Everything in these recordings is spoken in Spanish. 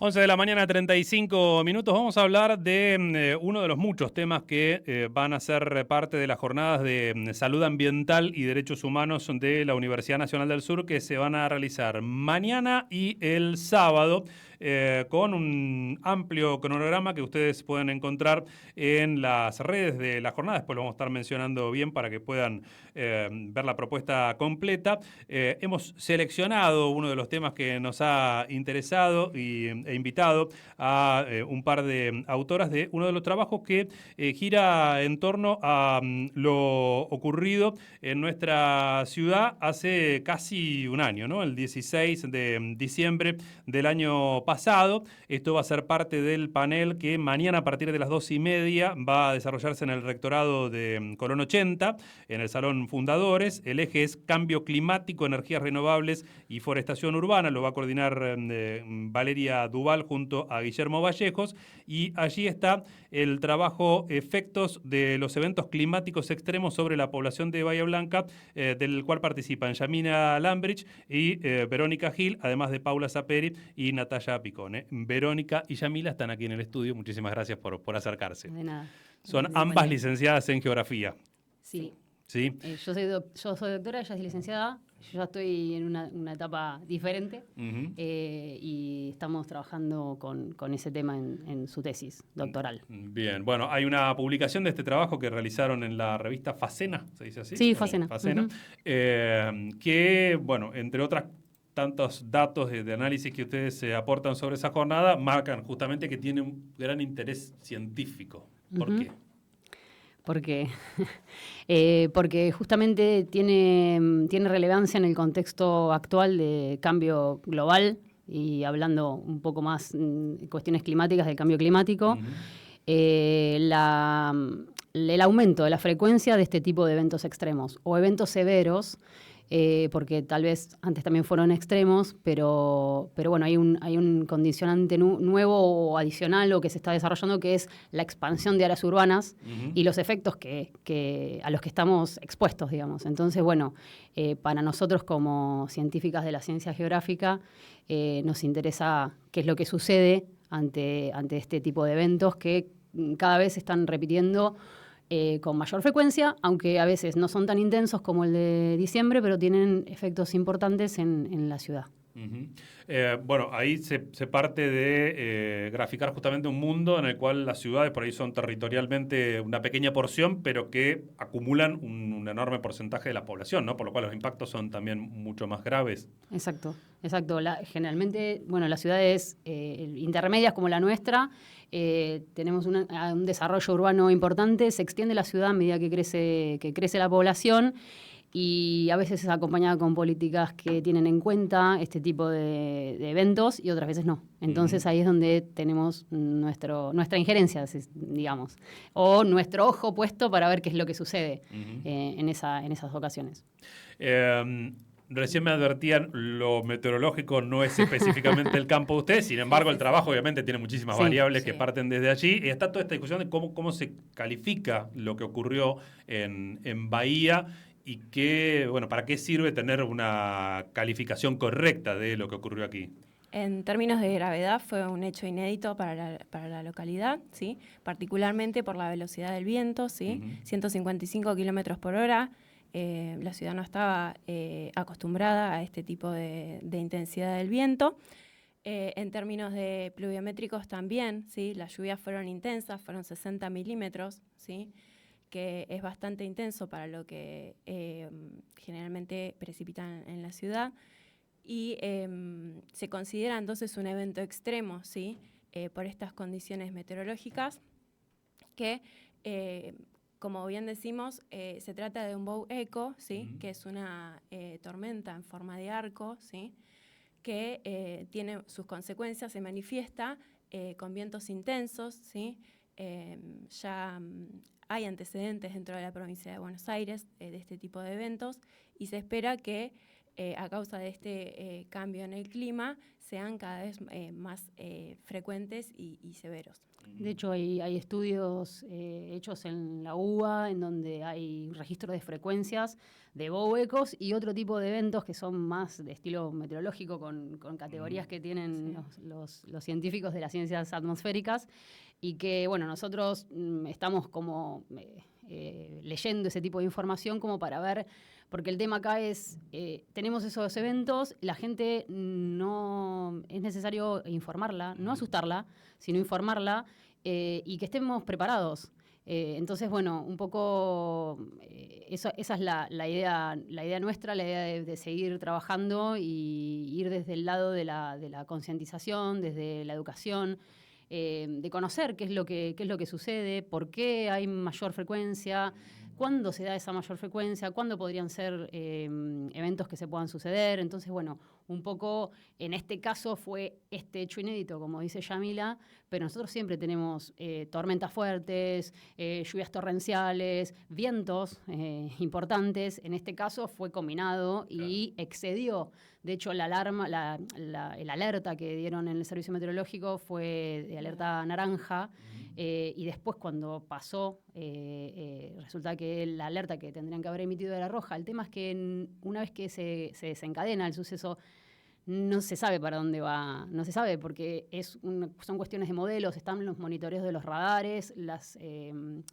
11 de la mañana, 35 minutos. Vamos a hablar de uno de los muchos temas que van a ser parte de las jornadas de salud ambiental y derechos humanos de la Universidad Nacional del Sur, que se van a realizar mañana y el sábado, con un amplio cronograma que ustedes pueden encontrar en las redes de la jornada. Después lo vamos a estar mencionando bien para que puedan ver la propuesta completa. Hemos seleccionado uno de los temas que nos ha interesado e invitado a un par de autoras de uno de los trabajos que gira en torno a lo ocurrido en nuestra ciudad hace casi un año, ¿no? El 16 de diciembre del año pasado. Esto va a ser parte del panel que mañana a partir de las 2:30 va a desarrollarse en el rectorado de Colón 80, en el Salón Fundadores. El eje es cambio climático, energías renovables y forestación urbana. Lo va a coordinar Valeria Duval junto a Guillermo Vallejos, y allí está el trabajo Efectos de los eventos climáticos extremos sobre la población de Bahía Blanca, del cual participan Yamina Lambrich y Verónica Gil, además de Paula Saperi y Natalia Picone. Verónica y Yamila están aquí en el estudio. Muchísimas gracias por acercarse. De nada. Son ambas licenciadas en geografía. Sí. ¿Sí? Yo soy doctora, ella es licenciada. Yo ya estoy en una etapa diferente. Y estamos trabajando con ese tema en su tesis doctoral. Bien, bueno, hay una publicación de este trabajo que realizaron en la revista Facena, ¿se dice así? Sí, Facena. Facena, que, bueno, entre otras tantos datos de análisis que ustedes aportan sobre esa jornada, marcan justamente que tiene un gran interés científico. ¿Por qué? Porque justamente tiene relevancia en el contexto actual de cambio global, y hablando un poco más cuestiones climáticas, del cambio climático, el aumento de la frecuencia de este tipo de eventos extremos o eventos severos, porque tal vez antes también fueron extremos, pero bueno, hay un condicionante nuevo o adicional o que se está desarrollando, que es la expansión de áreas urbanas y los efectos a los que estamos expuestos, digamos. Entonces, bueno, para nosotros como científicas de la ciencia geográfica, nos interesa qué es lo que sucede ante este tipo de eventos que cada vez se están repitiendo con mayor frecuencia, aunque a veces no son tan intensos como el de diciembre, pero tienen efectos importantes en la ciudad. Bueno, ahí se parte de graficar justamente un mundo en el cual las ciudades por ahí son territorialmente una pequeña porción, pero que acumulan un enorme porcentaje de la población, ¿no? Por lo cual los impactos son también mucho más graves. Exacto. Generalmente, bueno, las ciudades intermedias como la nuestra, tenemos un desarrollo urbano importante, se extiende la ciudad a medida que crece la población, y a veces es acompañada con políticas que tienen en cuenta este tipo de eventos y otras veces no. Entonces ahí es donde tenemos nuestra injerencia, digamos, o nuestro ojo puesto para ver qué es lo que sucede en esas ocasiones. Recién me advertían, lo meteorológico no es específicamente el campo de ustedes, sin embargo el trabajo obviamente tiene muchísimas variables que parten desde allí, y está toda esta discusión de cómo se califica lo que ocurrió en Bahía, y bueno, para qué sirve tener una calificación correcta de lo que ocurrió aquí. En términos de gravedad fue un hecho inédito para la localidad, ¿sí? Particularmente por la velocidad del viento, ¿sí? 155 kilómetros por hora. La ciudad no estaba acostumbrada a este tipo de intensidad del viento. En términos de pluviométricos también, ¿sí? Las lluvias fueron intensas, fueron 60 milímetros, ¿sí? Que es bastante intenso para lo que generalmente precipitan en la ciudad. Y se considera entonces un evento extremo, ¿sí? Por estas condiciones meteorológicas que, como bien decimos, se trata de un bow echo, ¿sí? Que es una tormenta en forma de arco, ¿sí? Que tiene sus consecuencias, se manifiesta con vientos intensos, ¿sí? Ya hay antecedentes dentro de la provincia de Buenos Aires de este tipo de eventos, y se espera que a causa de este cambio en el clima, sean cada vez más frecuentes y severos. De hecho, hay estudios hechos en la UBA en donde hay registro de frecuencias de BOECOS y otro tipo de eventos que son más de estilo meteorológico con categorías que tienen los científicos de las ciencias atmosféricas y que, bueno, nosotros estamos como leyendo ese tipo de información como para ver, porque el tema acá es, tenemos esos eventos, la gente no, es necesario informarla, no asustarla, sino informarla y que estemos preparados. Entonces, bueno, un poco esa es la idea nuestra, la idea de seguir trabajando y ir desde el lado de la concientización, desde la educación, de conocer qué es lo que sucede, por qué hay mayor frecuencia, cuándo se da esa mayor frecuencia, cuándo podrían ser eventos que se puedan suceder. Entonces, bueno, un poco en este caso fue este hecho inédito, como dice Yamila, pero nosotros siempre tenemos tormentas fuertes, lluvias torrenciales, vientos importantes. En este caso fue combinado y excedió. De hecho, la alarma, el alerta que dieron en el servicio meteorológico fue de alerta naranja y después cuando pasó, resulta que la alerta que tendrían que haber emitido era roja. El tema es que una vez que se desencadena el suceso, no se sabe para dónde va, no se sabe porque son cuestiones de modelos, están los monitoreos de los radares, de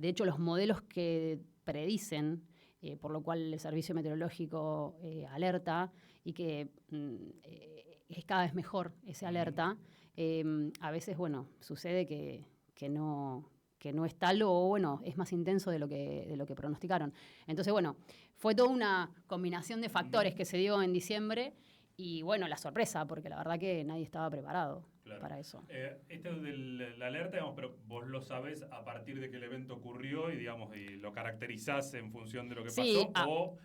hecho los modelos que predicen, por lo cual el servicio meteorológico alerta y que es cada vez mejor ese alerta, a veces, bueno, sucede que no es tal o, bueno, es más intenso de lo que pronosticaron. Entonces, bueno, fue toda una combinación de factores que se dio en diciembre y, bueno, la sorpresa, porque la verdad que nadie estaba preparado para eso. Esto de la alerta, digamos, pero vos lo sabés a partir de que el evento ocurrió y, digamos, y lo caracterizás en función de lo que pasó, o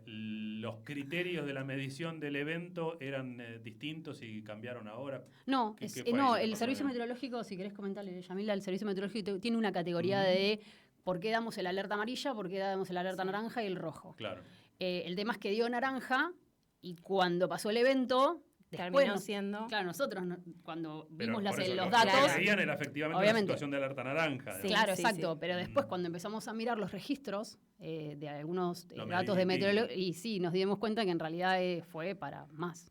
los criterios de la medición del evento eran distintos y cambiaron ahora. No, el servicio meteorológico, si querés comentarle, Yamila, el servicio meteorológico tiene una categoría de por qué damos el alerta amarilla, por qué damos el alerta naranja y el rojo. Claro. El tema es que dio naranja y cuando pasó el evento, terminó siendo. Claro, nosotros cuando vimos los datos. datos. Lo que veían era efectivamente la situación de alerta naranja. Sí, claro, exacto. Pero después, cuando empezamos a mirar los registros de algunos datos de meteorología, y sí, nos dimos cuenta que en realidad fue para más.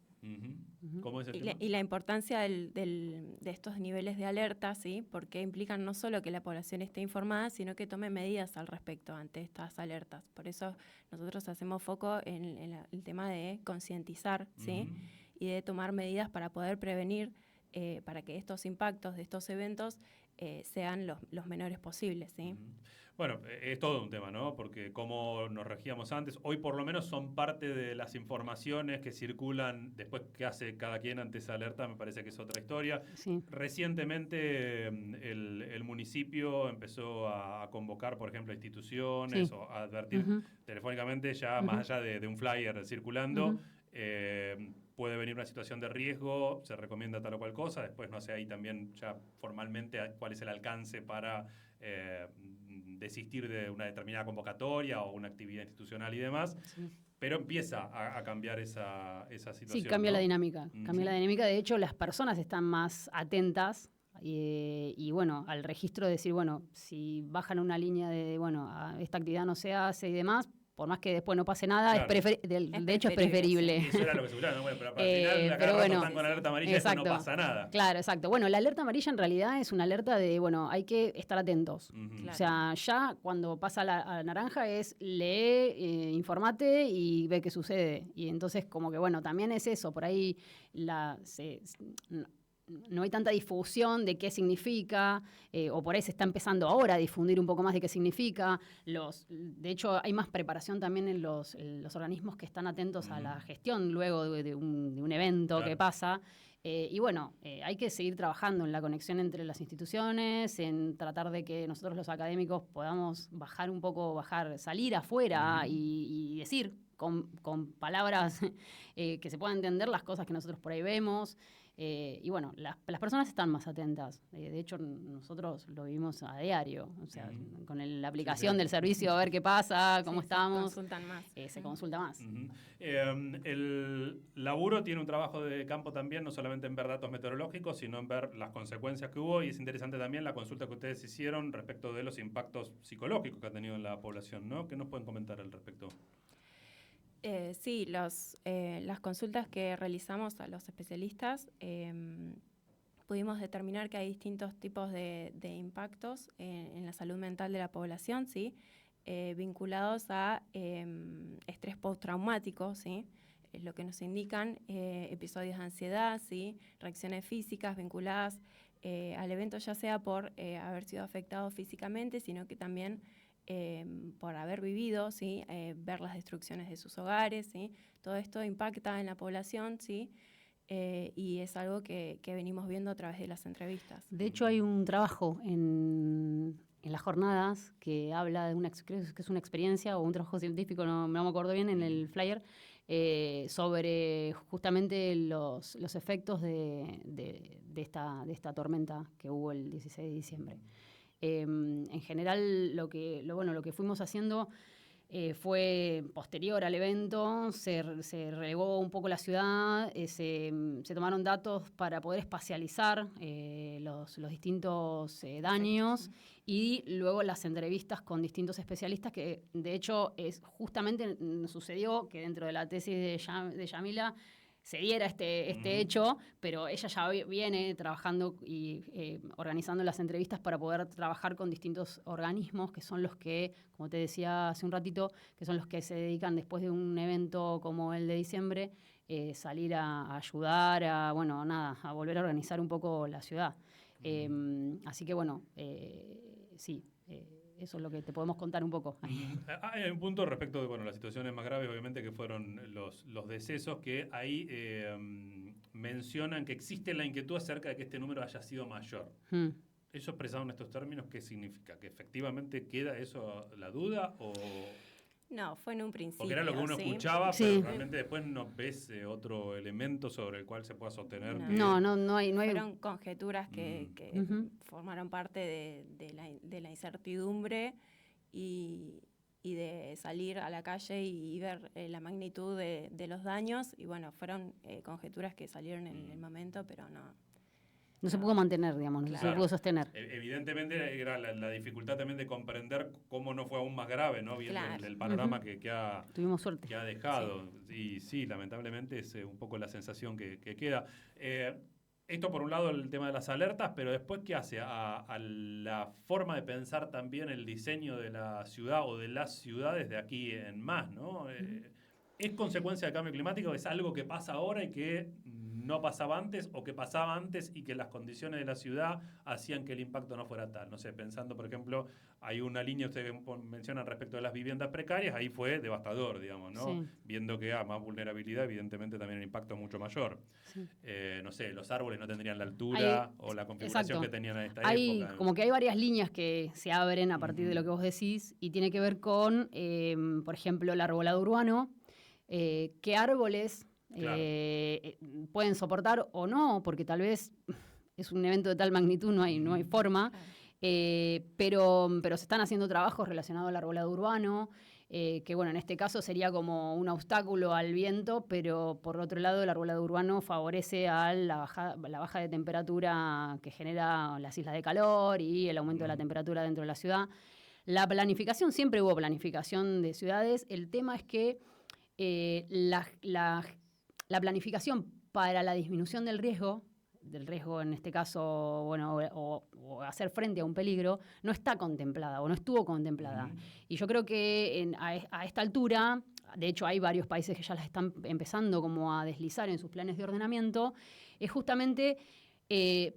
¿Cómo es el tema? Y la importancia de estos niveles de alerta, ¿sí? Porque implican no solo que la población esté informada, sino que tome medidas al respecto ante estas alertas. Por eso nosotros hacemos foco en el tema de concientizar, ¿sí? Y de tomar medidas para poder prevenir, para que estos impactos de estos eventos sean los menores posibles, ¿sí? Bueno, es todo un tema, ¿no? Porque como nos regíamos antes, hoy por lo menos son parte de las informaciones que circulan después que hace cada quien ante esa alerta, me parece que es otra historia. Sí. Recientemente el municipio empezó a convocar, por ejemplo, a instituciones o a advertir telefónicamente, ya más allá de un flyer circulando, puede venir una situación de riesgo, se recomienda tal o cual cosa, después no sé ahí también ya formalmente cuál es el alcance para desistir de una determinada convocatoria o una actividad institucional y demás, pero empieza a cambiar esa situación. Sí, cambia la dinámica, cambia la dinámica, de hecho las personas están más atentas y bueno, al registro de decir, bueno, si bajan una línea de, bueno, esta actividad no se hace y demás, por más que después no pase nada, claro. de hecho es preferible. Sí, eso era lo que se buscaba, ¿no? Bueno, pero al final cada rato están con alerta amarilla, exacto, eso no pasa nada. Claro, exacto. Bueno, la alerta amarilla en realidad es una alerta de, bueno, hay que estar atentos. Claro. O sea, ya cuando pasa a naranja es lee, informate y ve qué sucede. Y entonces como que, bueno, también es eso, por ahí no hay tanta difusión de qué significa, o por ahí se está empezando ahora a difundir un poco más de qué significa. De hecho, hay más preparación también en los organismos que están atentos a la gestión luego de un evento que pasa. Y bueno, hay que seguir trabajando en la conexión entre las instituciones, en tratar de que nosotros los académicos podamos salir afuera y decir con palabras que se puedan entender las cosas que nosotros por ahí vemos. Y bueno, las personas están más atentas. De hecho, nosotros lo vivimos a diario. O sea, con la aplicación del servicio, a ver qué pasa, cómo estamos. Se consultan más. Se consulta más. El laburo tiene un trabajo de campo también, no solamente en ver datos meteorológicos, sino en ver las consecuencias que hubo. Y es interesante también la consulta que ustedes hicieron respecto de los impactos psicológicos que ha tenido en la población, ¿no? ¿Qué nos pueden comentar al respecto? Sí, las consultas que realizamos a los especialistas pudimos determinar que hay distintos tipos de impactos en la salud mental de la población, ¿sí? Vinculados a estrés postraumático, ¿sí? Lo que nos indican episodios de ansiedad, ¿sí? Reacciones físicas vinculadas al evento, ya sea por haber sido afectado físicamente, sino que también por haber vivido, ¿sí? Ver las destrucciones de sus hogares, ¿sí? Todo esto impacta en la población, ¿sí? Y es algo que venimos viendo a través de las entrevistas. De hecho, hay un trabajo en las jornadas que habla de creo que es una experiencia o un trabajo científico, no me acuerdo bien en el flyer, sobre justamente los efectos de esta tormenta que hubo el 16 de diciembre. En general, lo que fuimos haciendo fue posterior al evento, se relegó un poco la ciudad, se tomaron datos para poder espacializar los distintos daños y luego las entrevistas con distintos especialistas que de hecho justamente sucedió que dentro de la tesis de Yamila se diera este hecho, pero ella ya viene trabajando y organizando las entrevistas para poder trabajar con distintos organismos que son los que, como te decía hace un ratito, que son los que se dedican después de un evento como el de diciembre, salir a ayudar, a volver a organizar un poco la ciudad. Así que bueno, sí. Eso es lo que te podemos contar un poco. Hay un punto respecto de las situaciones más graves, obviamente, que fueron los decesos, que ahí mencionan que existe la inquietud acerca de que este número haya sido mayor. ¿Eso expresado en estos términos qué significa? ¿Que efectivamente queda eso la duda o...? No, fue en un principio. Porque era lo que uno escuchaba, pero realmente después no ves otro elemento sobre el cual se pueda sostener. No hay. Fueron conjeturas que formaron parte de la incertidumbre y de salir a la calle y ver la magnitud de los daños. Y bueno, fueron conjeturas que salieron en el momento, pero no. No se pudo mantener, digamos, no se pudo sostener. Evidentemente era la dificultad también de comprender cómo no fue aún más grave, ¿no? Viendo el panorama que ha, tuvimos suerte, que ha dejado. Sí. Y sí, lamentablemente es un poco la sensación que queda. Esto por un lado el tema de las alertas, pero después ¿qué hace? A la forma de pensar también el diseño de la ciudad o de las ciudades de aquí en más, ¿no? ¿Es consecuencia del cambio climático? ¿Es algo que pasa ahora y que no pasaba antes o que pasaba antes y que las condiciones de la ciudad hacían que el impacto no fuera tal? No sé, pensando, por ejemplo, hay una línea, ustedes mencionan respecto de las viviendas precarias, ahí fue devastador, digamos, ¿no? Sí. Viendo que a más vulnerabilidad, evidentemente también el impacto es mucho mayor. Sí. No sé, los árboles no tendrían la altura o la configuración que tenían en esta época. Como que hay varias líneas que se abren a partir de lo que vos decís y tiene que ver con, por ejemplo, el arbolado urbano. ¿Qué árboles pueden soportar o no? Porque tal vez es un evento de tal magnitud, no hay forma. Pero se están haciendo trabajos relacionados al arbolado urbano, que en este caso sería como un obstáculo al viento, pero por otro lado el arbolado urbano favorece a la baja de temperatura que genera las islas de calor y el aumento de la temperatura dentro de la ciudad. La planificación, siempre hubo planificación de ciudades, el tema es que la planificación para la disminución del riesgo en este caso, o hacer frente a un peligro, no está contemplada o no estuvo contemplada. Y yo creo que a esta altura, de hecho hay varios países que ya las están empezando como a deslizar en sus planes de ordenamiento, es justamente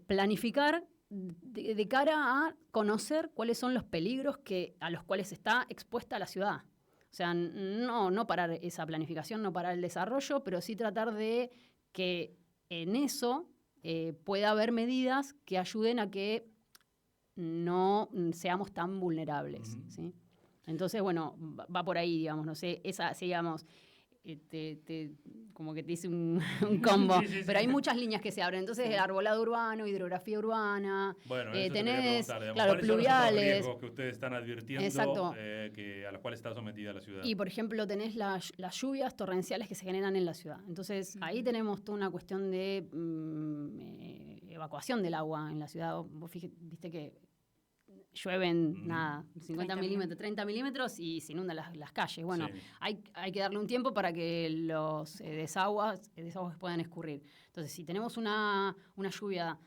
planificar de cara a conocer cuáles son los peligros a los cuales está expuesta la ciudad. O sea, no parar esa planificación, no parar el desarrollo, pero sí tratar de que en eso pueda haber medidas que ayuden a que no seamos tan vulnerables. ¿Sí? Entonces, va por ahí, digamos, no sé, como que te hice un combo. Sí, sí, sí. Pero hay muchas líneas que se abren. Entonces, el arbolado urbano, hidrografía urbana, Bueno, eso tenés, te quería preguntar, digamos, claro, ¿cuáles son los otros pluviales. riesgos que ustedes están advirtiendo Exacto. A los cuales está sometida la ciudad? Y, por ejemplo, tenés las lluvias torrenciales que se generan en la ciudad. Entonces, ahí tenemos toda una cuestión de evacuación del agua en la ciudad. Vos viste que llueven, 50 milímetros, 30 milímetros y se inundan las calles. Bueno, Sí. hay que darle un tiempo para que los desagües puedan escurrir. Entonces, si tenemos una lluvia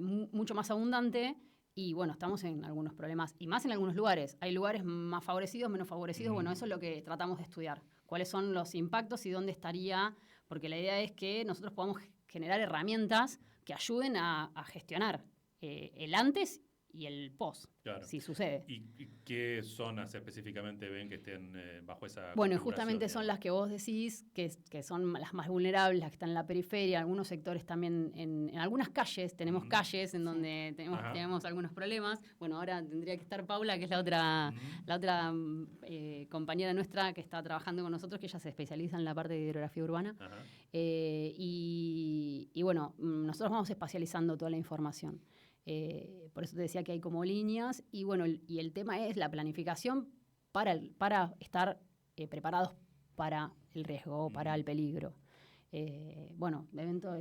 mucho más abundante, y bueno, estamos en algunos problemas, y más en algunos lugares. Hay lugares más favorecidos, menos favorecidos. Bueno, eso es lo que tratamos de estudiar. ¿Cuáles son los impactos y dónde estaría? Porque la idea es que nosotros podamos generar herramientas que ayuden a gestionar el antes y el post, Claro. si sucede. ¿Y qué zonas específicamente ven que estén bajo esa Bueno, y configuración, justamente son digamos? las que vos decís, que son las más vulnerables, las que están en la periferia, algunos sectores también, en algunas calles, tenemos calles en donde tenemos algunos problemas. Bueno, ahora tendría que estar Paula, que es la otra compañera nuestra que está trabajando con nosotros, que ella se especializa en la parte de hidrografía urbana. Y bueno, nosotros vamos espacializando toda la información. Por eso te decía que hay como líneas, y bueno, y el tema es la planificación para estar preparados para el riesgo, para el peligro. Bueno, de eventos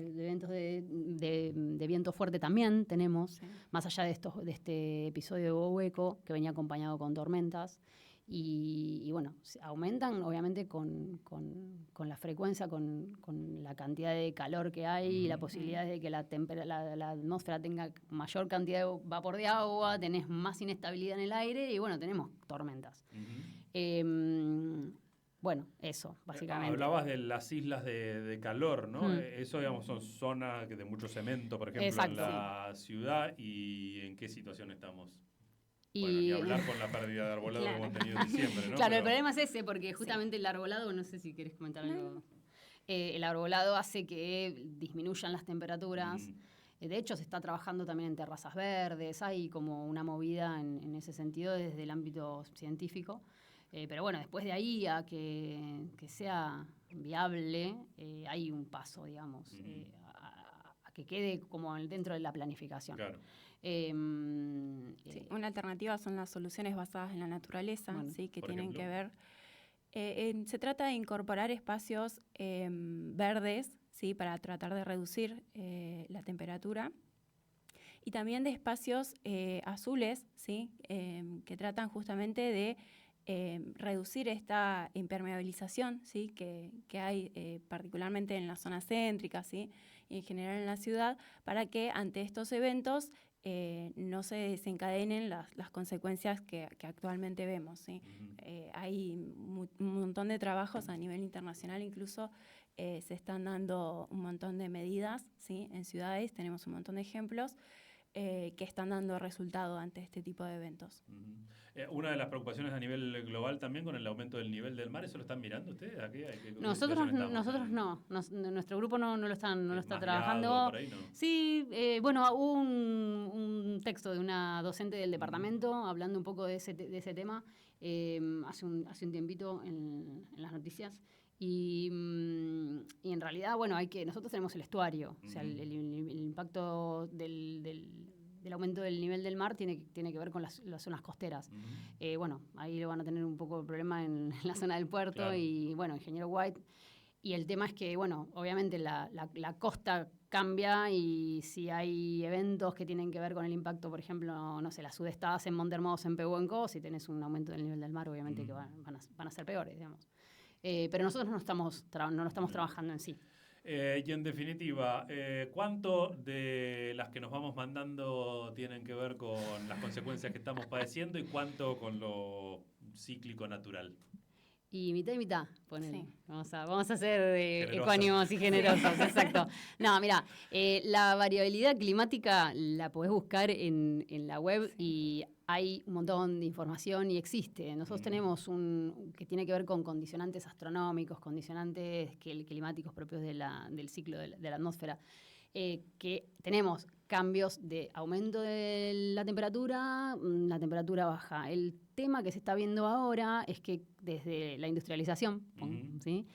de viento fuerte también tenemos, más allá de este episodio de Hueco, que venía acompañado con tormentas. Y bueno, aumentan obviamente con la frecuencia, con la cantidad de calor que hay y la posibilidad de que la atmósfera tenga mayor cantidad de vapor de agua, tenés más inestabilidad en el aire y bueno, tenemos tormentas. Bueno, eso, básicamente. Hablabas de las islas de calor, ¿no? Eso, digamos, son zonas de mucho cemento, por ejemplo, en la ciudad. ¿Y en qué situación estamos? Bueno, ni hablar con la pérdida de arbolado que hemos tenido en diciembre, ¿no? Claro, el problema es ese, porque justamente el arbolado, no sé si querés comentar algo. El arbolado hace que disminuyan las temperaturas. De hecho, se está trabajando también en terrazas verdes, hay como una movida en ese sentido desde el ámbito científico. Pero bueno, después de ahí a que sea viable, hay un paso, digamos, a que quede como dentro de la planificación. Claro. Una alternativa son las soluciones basadas en la naturaleza, Bueno, ¿sí? Que por tienen ejemplo. que ver. Se trata de incorporar espacios verdes, ¿sí? Para tratar de reducir la temperatura. Y también de espacios azules, ¿sí? Que tratan justamente de reducir esta impermeabilización, ¿sí? que hay particularmente en las zonas céntricas, ¿sí? Y en general en la ciudad, para que ante estos eventos no se desencadenen las consecuencias que actualmente vemos, ¿sí? Hay un montón de trabajos a nivel internacional, incluso se están dando un montón de medidas, ¿sí? En ciudades tenemos un montón de ejemplos que están dando resultado ante este tipo de eventos. Una de las preocupaciones a nivel global también con el aumento del nivel del mar, ¿eso lo están mirando ustedes? Nosotros no. Nuestro grupo no lo está trabajando. Por ahí, ¿no? Sí, bueno, hubo un texto de una docente del departamento hablando un poco de ese tema hace un tiempito en las noticias. Y en realidad, bueno, nosotros tenemos el estuario, o sea, el impacto del aumento del nivel del mar tiene que ver con las zonas costeras. Bueno, ahí van a tener un poco de problema en la zona del puerto, claro. Y bueno, Ingeniero White. Y el tema es que, bueno, obviamente la costa cambia y si hay eventos que tienen que ver con el impacto, por ejemplo, no sé, las sudestadas en Monte Hermoso, en Pehuenco, si tenés un aumento del nivel del mar, obviamente que van a ser peores, digamos. Pero nosotros no lo estamos trabajando en sí. Y en definitiva, ¿cuánto de las que nos vamos mandando tienen que ver con las consecuencias que estamos padeciendo y cuánto con lo cíclico natural? Y mitad, ponele. Sí. Vamos a ser ecuánimos y generosos, exacto. No, mira, la variabilidad climática la podés buscar en la web y hay un montón de información y existe. Nosotros tenemos que tiene que ver con condicionantes astronómicos, condicionantes climáticos propios del ciclo de la atmósfera. Que tenemos cambios de aumento de la temperatura baja, el tema que se está viendo ahora es que desde la industrialización, ¿sí?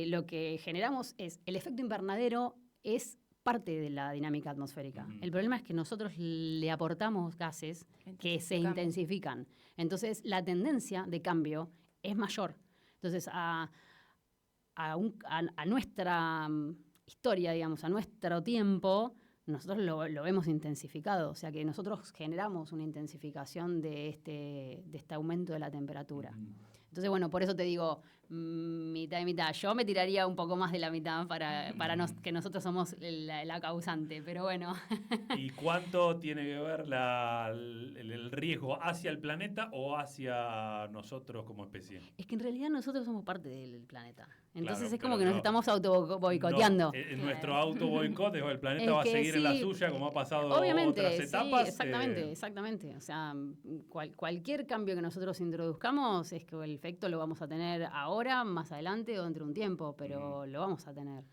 Lo que generamos es, el efecto invernadero es parte de la dinámica atmosférica. El problema es que nosotros le aportamos gases que se intensifican. Entonces, la tendencia de cambio es mayor. Entonces, a nuestra historia, digamos, a nuestro tiempo, nosotros lo vemos intensificado. O sea que nosotros generamos una intensificación de este aumento de la temperatura. Entonces, bueno, por eso te digo, mitad y mitad. Yo me tiraría un poco más de la mitad para que nosotros somos la causante, pero bueno. ¿Y cuánto tiene que ver el riesgo hacia el planeta o hacia nosotros como especie? Es que en realidad nosotros somos parte del planeta. Entonces Claro, es como que nos estamos auto-boicoteando. En nuestro auto-boicot, el planeta va a seguir en la suya como ha pasado otras etapas. Sí, exactamente. O sea, cualquier cambio que nosotros introduzcamos es que el efecto lo vamos a tener ahora, más adelante o dentro de un tiempo, pero lo vamos a tener.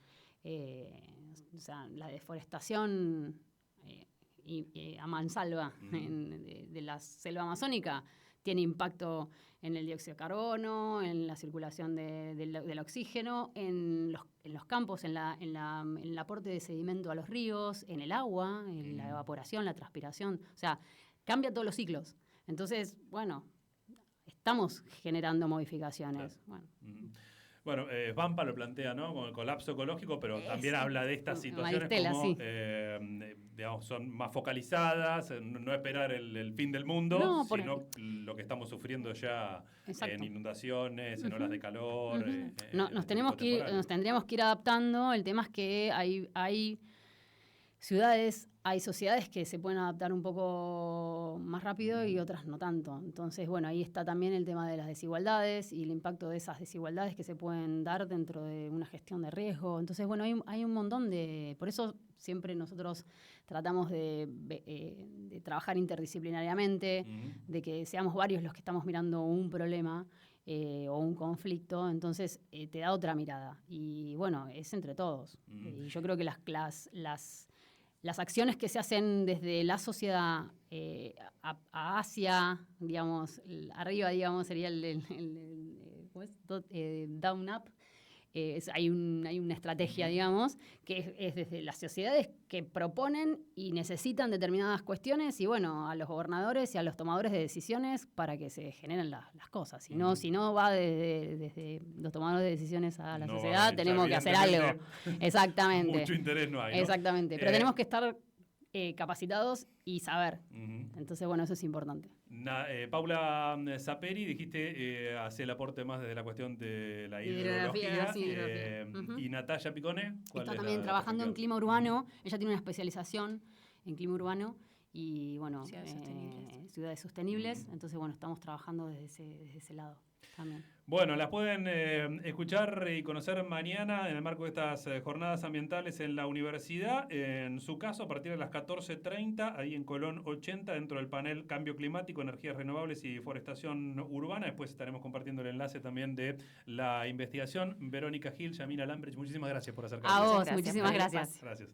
O sea, la deforestación a mansalva de la selva amazónica tiene impacto en el dióxido de carbono, en la circulación del oxígeno, en los campos, en el aporte de sedimento a los ríos, en el agua, en la evaporación, la transpiración. O sea, cambia todos los ciclos. Entonces, bueno, estamos generando modificaciones. Claro. Bueno, Svampa lo plantea, ¿no? Con el colapso ecológico, pero también habla de estas situaciones Maristela, como, digamos, son más focalizadas, no esperar el fin del mundo, sino lo que estamos sufriendo ya en inundaciones, en olas de calor. Nos tendríamos que ir adaptando. El tema es que hay ciudades, hay sociedades que se pueden adaptar un poco más rápido y otras no tanto. Entonces, bueno, ahí está también el tema de las desigualdades y el impacto de esas desigualdades que se pueden dar dentro de una gestión de riesgo. Entonces, bueno, hay un montón de... Por eso siempre nosotros tratamos de trabajar interdisciplinariamente, de que seamos varios los que estamos mirando un problema o un conflicto, entonces te da otra mirada. Y bueno, es entre todos. Y yo creo que las acciones que se hacen desde la sociedad hacia, digamos, arriba, digamos, sería ¿cómo es? Down up. Hay una estrategia, digamos, que es desde las sociedades que proponen y necesitan determinadas cuestiones y, bueno, a los gobernadores y a los tomadores de decisiones para que se generen las cosas. Si no va desde los tomadores de decisiones a la sociedad, tenemos que hacer algo. Exactamente. Mucho interés no hay, ¿no? Exactamente. Pero tenemos que estar capacitados y saber. Entonces, bueno, eso es importante. Paula Saperi, dijiste, hace el aporte más desde la cuestión de la hidrología. Y Natalia Picone, está también trabajando en clima urbano. Ella tiene una especialización en clima urbano y, bueno, ciudades sostenibles. Entonces, bueno, estamos trabajando desde ese lado también. Bueno, las pueden escuchar y conocer mañana en el marco de estas jornadas ambientales en la universidad. En su caso, a partir de las 14:30, ahí en Colón 80, dentro del panel Cambio Climático, Energías Renovables y Forestación Urbana. Después estaremos compartiendo el enlace también de la investigación. Verónica Gil, Yamina Lambrich, muchísimas gracias por acercarse. A vos, muchísimas gracias. Gracias.